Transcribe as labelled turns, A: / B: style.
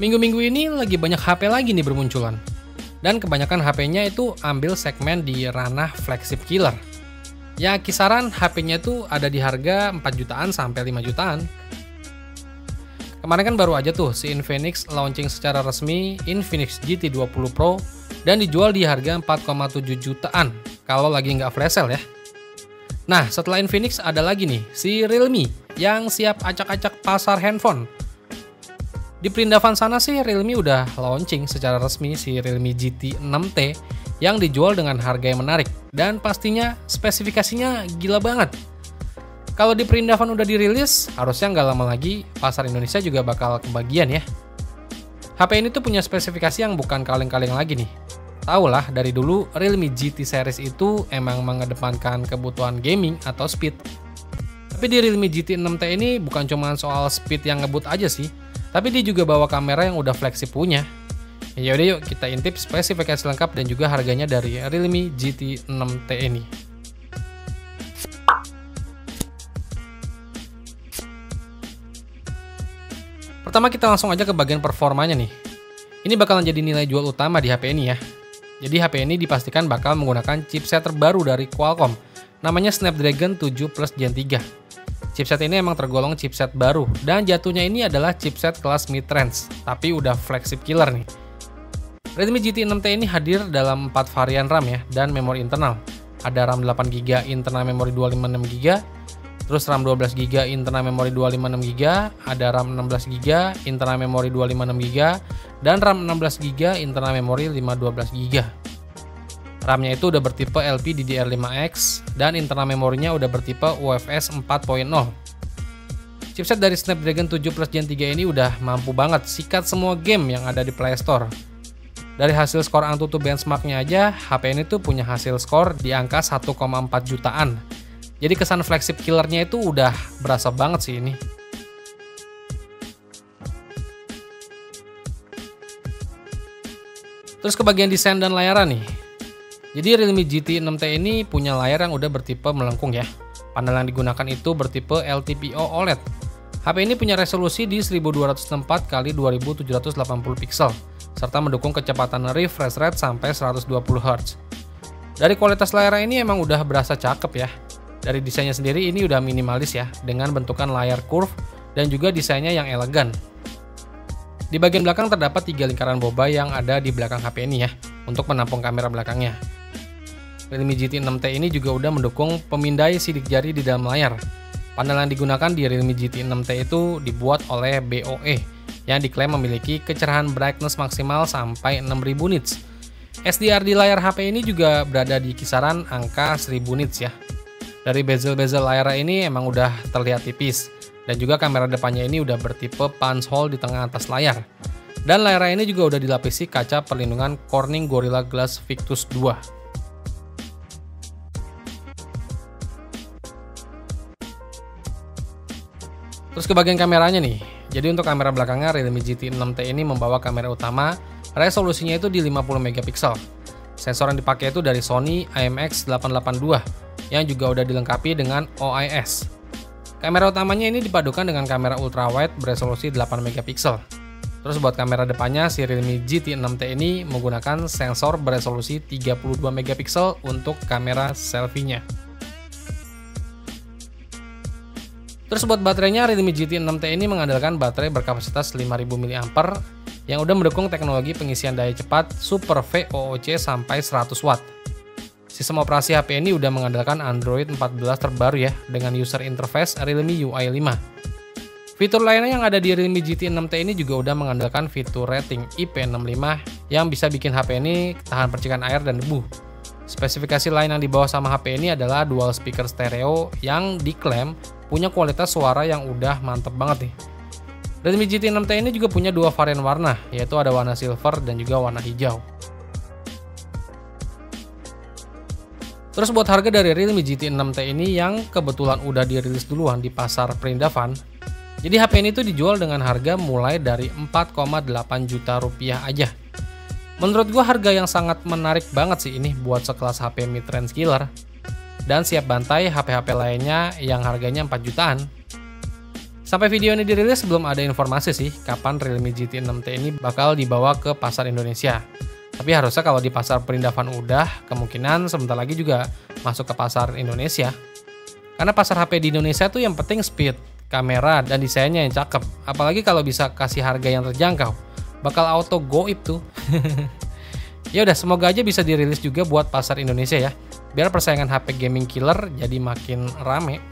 A: Minggu-minggu ini lagi banyak HP lagi nih bermunculan. Dan kebanyakan HP-nya itu ambil segmen di ranah flagship killer. Ya kisaran HP-nya itu ada di harga 4 jutaan sampai 5 jutaan. Kemarin kan baru aja tuh si Infinix launching secara resmi Infinix GT 20 Pro dan dijual di harga 4,7 jutaan kalau lagi nggak flash sale ya. Nah setelah Infinix ada lagi nih si Realme yang siap acak-acak pasar handphone. Di perindavan sana sih Realme udah launching secara resmi si Realme GT 6T yang dijual dengan harga yang menarik dan pastinya spesifikasinya gila banget. Kalau di perindavan udah dirilis, harusnya nggak lama lagi pasar Indonesia juga bakal kebagian ya. HP ini tuh punya spesifikasi yang bukan kaleng-kaleng lagi nih. Tahu lah dari dulu Realme GT series itu emang mengedepankan kebutuhan gaming atau speed. Tapi di Realme GT 6T ini bukan cuma soal speed yang ngebut aja sih, tapi dia juga bawa kamera yang udah flagship punya. Yaudah yuk kita intip spesifikasi lengkap dan juga harganya dari Realme GT 6T ini. Pertama kita langsung aja ke bagian performanya nih. Ini bakalan jadi nilai jual utama di HP ini ya. Jadi HP ini dipastikan bakal menggunakan chipset terbaru dari Qualcomm, namanya Snapdragon 7 Plus Gen 3. Chipset ini emang tergolong chipset baru dan jatuhnya ini adalah chipset kelas mid-range, tapi udah flagship killer nih. Realme GT 6T ini hadir dalam 4 varian RAM ya dan memori internal. Ada RAM 8GB internal memori 256GB, terus RAM 12GB internal memori 256GB, ada RAM 16GB internal memori 256GB, dan RAM 16GB internal memori 512GB. RAM-nya itu udah bertipe LPDDR5X dan internal memorinya udah bertipe UFS 4.0. Chipset dari Snapdragon 7 Plus Gen 3 ini udah mampu banget sikat semua game yang ada di Play Store. Dari hasil skor Antutu benchmarknya aja, HP ini tuh punya hasil skor di angka 1,4 jutaan. Jadi kesan flagship killernya itu udah berasa banget sih ini. Terus ke bagian desain dan layaran nih. Jadi Realme GT 6T ini punya layar yang udah bertipe melengkung ya. Panel yang digunakan itu bertipe LTPO OLED. HP ini punya resolusi di 1264 x 2780 pixel, serta mendukung kecepatan refresh rate sampai 120 Hz. Dari kualitas layar ini emang udah berasa cakep ya. Dari desainnya sendiri ini udah minimalis ya, dengan bentukan layar curve dan juga desainnya yang elegan. Di bagian belakang terdapat 3 lingkaran boba yang ada di belakang HP ini ya, untuk menampung kamera belakangnya. Realme GT 6T ini juga udah mendukung pemindai sidik jari di dalam layar. Panel yang digunakan di Realme GT 6T itu dibuat oleh BOE yang diklaim memiliki kecerahan brightness maksimal sampai 6000 nits. SDR di layar HP ini juga berada di kisaran angka 1000 nits ya. Dari bezel-bezel layar ini emang udah terlihat tipis, dan juga kamera depannya ini udah bertipe punch hole di tengah atas layar. Dan layar ini juga udah dilapisi kaca perlindungan Corning Gorilla Glass Victus 2. Terus ke bagian kameranya nih. Jadi untuk kamera belakangnya Realme GT 6T ini membawa kamera utama, resolusinya itu di 50 megapiksel. Sensor yang dipakai itu dari Sony IMX882 yang juga udah dilengkapi dengan OIS. Kamera utamanya ini dipadukan dengan kamera ultrawide beresolusi 8 megapiksel. Terus buat kamera depannya si Realme GT 6T ini menggunakan sensor beresolusi 32 megapiksel untuk kamera selfie-nya. Terus buat baterainya Realme GT 6T ini mengandalkan baterai berkapasitas 5000 mAh yang udah mendukung teknologi pengisian daya cepat Super VOOC sampai 100 Watt. Sistem operasi HP ini udah mengandalkan Android 14 terbaru ya dengan user interface Realme UI 5. Fitur lainnya yang ada di Realme GT 6T ini juga udah mengandalkan fitur rating IP65 yang bisa bikin HP ini tahan percikan air dan debu. Spesifikasi lain yang dibawa sama HP ini adalah dual speaker stereo yang diklaim punya kualitas suara yang udah mantep banget nih. Realme GT 6T ini juga punya 2 varian warna, yaitu ada warna silver dan juga warna hijau. Terus buat harga dari Realme GT 6T ini yang kebetulan udah dirilis duluan di pasar perindavan, jadi HP ini tuh dijual dengan harga mulai dari 4,8 juta rupiah aja. Menurut gua harga yang sangat menarik banget sih ini buat sekelas HP mid-range killer. Dan siap bantai HP-HP lainnya yang harganya 4 jutaan. Sampai video ini dirilis belum ada informasi sih kapan Realme GT 6T ini bakal dibawa ke pasar Indonesia. Tapi harusnya kalau di pasar perindavan udah, kemungkinan sebentar lagi juga masuk ke pasar Indonesia. Karena pasar HP di Indonesia tuh yang penting speed, kamera, dan desainnya yang cakep. Apalagi kalau bisa kasih harga yang terjangkau, bakal auto goib tuh. Ya udah, semoga aja bisa dirilis juga buat pasar Indonesia ya. Biar persaingan HP gaming killer jadi makin rame.